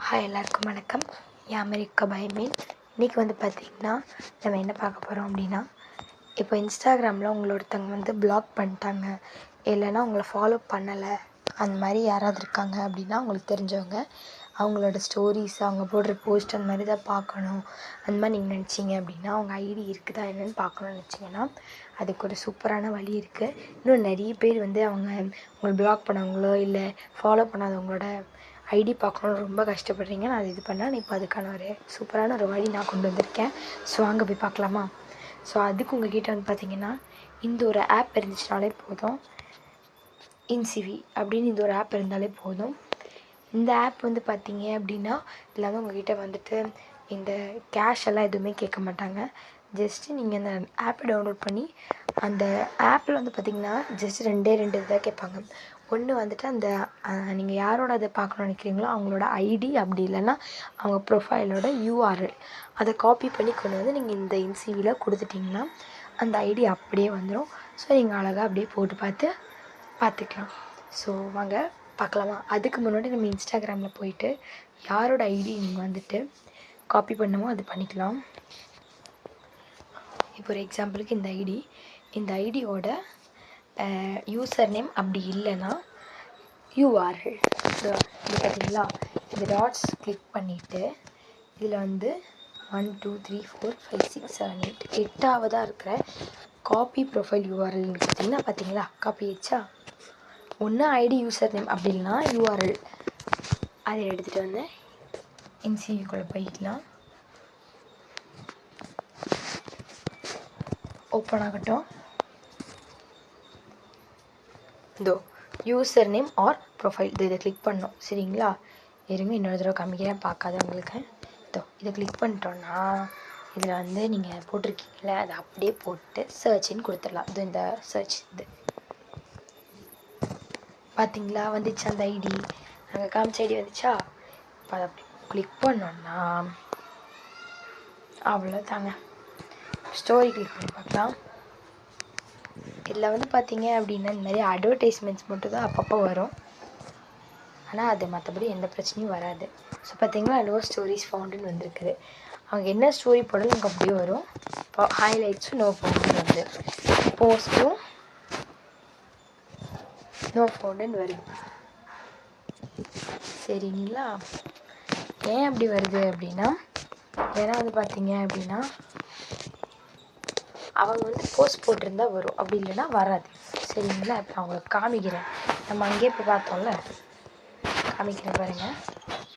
Hi எல்லாருக்கும் வணக்கம். என் America பயமீன். இன்றைக்கி வந்து பார்த்திங்கன்னா நம்ம என்ன பார்க்க போகிறோம் அப்படின்னா, இப்போ இன்ஸ்டாகிராமில் ஒருத்தவங்க பிளாக் பண்ணிட்டாங்க, இல்லைன்னா உங்களை ஃபாலோ பண்ணலை, அந்த மாதிரி யாராவது இருக்காங்க அப்படின்னா உங்களுக்கு தெரிஞ்சவங்க அவங்களோட ஸ்டோரிஸ், அவங்க போடுற போஸ்ட் அந்த மாதிரி தான் பார்க்கணும். அந்த மாதிரி நீங்கள் நினச்சிங்க அப்படின்னா, அவங்க ஐடி இருக்குதா என்னென்னு பார்க்கணுன்னு நினச்சிங்கன்னா அதுக்கு ஒரு சூப்பரான வழி இருக்குது. இன்னும் நிறைய பேர் அவங்க உங்களை பிளாக் பண்ணவங்களோ இல்லை ஃபாலோ பண்ணாதவங்களோட ஐடி பார்க்கணுன்னு ரொம்ப கஷ்டப்படுறீங்க. நான் இது பண்ணால் இப்போ அதுக்கான ஒரு சூப்பரான ஒரு வழி நான் கொண்டு வந்திருக்கேன். ஸோ அங்கே போய் பார்க்கலாமா? ஸோ அதுக்கு உங்கள்கிட்ட பார்த்திங்கன்னா இந்த ஒரு ஆப் இருந்துச்சுனாலே போதும். இன்சிவி அப்படின்னு இந்த ஒரு ஆப் இருந்தாலே போதும். இந்த ஆப் பார்த்திங்க அப்படின்னா இதில் உங்கள்கிட்ட இந்த கேஷ் எல்லாம் எதுவுமே கேட்க மாட்டாங்க. ஜஸ்ட்டு நீங்கள் அந்த ஆப்பை டவுன்லோட் பண்ணி அந்த ஆப்பில் பார்த்திங்கன்னா ஜஸ்ட் ரெண்டு இதுதான் கேட்பாங்க. ஒன்று அந்த நீங்கள் யாரோட அதை பார்க்கணுன்னு நினைக்கிறீங்களோ அவங்களோட ஐடி, அப்படி இல்லைன்னா அவங்க ப்ரொஃபைலோட யூஆர்எல் அதை காப்பி பண்ணி கொண்டு வந்து நீங்கள் இந்த இன்சிவியில் கொடுத்துட்டிங்கன்னா அந்த ஐடி அப்படியே வந்துடும். ஸோ நீங்கள் அழகாக அப்படியே போட்டு பார்த்துக்கலாம். ஸோ வாங்க பார்க்கலாமா? அதுக்கு முன்னாடி நம்ம இன்ஸ்டாகிராமில் போயிட்டு யாரோட ஐடி நீங்கள் காப்பி பண்ணமோ அது பண்ணிக்கலாம். இப்போ ஒரு எக்ஸாம்பிளுக்கு இந்த ஐடியோட யூசர் நேம் அப்படி இல்லைன்னா யூஆர்எல் இது பார்த்தீங்களா, இந்த டாட்ஸ் கிளிக் பண்ணிவிட்டு இதில் 1 2 3 4 5 6 7 8 8ஆவதாக இருக்கிற காப்பி ப்ரொஃபைல் யூஆர்எல்னு பார்த்தீங்களா, காப்பி ஆயிடுச்சா? ஒன்று ஐடி யூசர் நேம் அப்படி இல்லைன்னா யூஆர்எல் அதை எடுத்துகிட்டு வந்து இன்சிவிக்குள்ளே போய்க்கலாம். ஓப்பன் ஆகட்டும். இதோ யூசர் நேம் ஆர் ப்ரொஃபைல் இதை கிளிக் பண்ணோம். சரிங்களா, இருங்க இன்னொரு தடவை காமிக்கிறேன் பார்க்காதவங்களுக்கு. இதோ இதை கிளிக் பண்ணிட்டோன்னா இதில் நீங்கள் போட்டிருக்கீங்கள அதை அப்படியே போட்டு சர்ச்ன்னு கொடுத்துடலாம். இது இந்த சர்ச் இது பார்த்தீங்களா வந்துச்சு, அந்த ஐடி நாங்கள் காமிச்ச ஐடி வந்துச்சா. இப்போ அதை அப்படி கிளிக் பண்ணோன்னா அவ்வளோதாங்க. ஸ்டோரி கிளிக் பண்ணி பார்க்கலாம். இதில் பார்த்தீங்க அப்படின்னா இந்த மாதிரி அட்வர்டைஸ்மெண்ட்ஸ் மட்டும் தான் அப்பப்போ வரும். ஆனால் அது மற்றபடி எந்த பிரச்சனையும் வராது. ஸோ பார்த்தீங்களா, நோ ஸ்டோரிஸ் ஃபவுண்டுன்னு வந்திருக்குது. அவங்க என்ன ஸ்டோரி போடலும் எனக்கு அப்படியே வரும். இப்போ ஹைலைட்ஸும் நோ ஃபவுண்டுன்னு போஸ்ட்டும் நோ ஃபவுண்டுன்னு வருது. சரிங்களா, ஏன் அப்படி வருது அப்படின்னா, ஏன்னா பார்த்தீங்க அப்படின்னா அவங்க போஸ்ட் போட்டிருந்தா வரும், அப்படி இல்லைன்னா வராது. சரிங்களா, இப்போ அவங்களுக்கு காமிக்கிறேன். நம்ம அங்கேயே போய் பார்த்தோம்ல, காமிக்கிறேன் பாருங்கள்.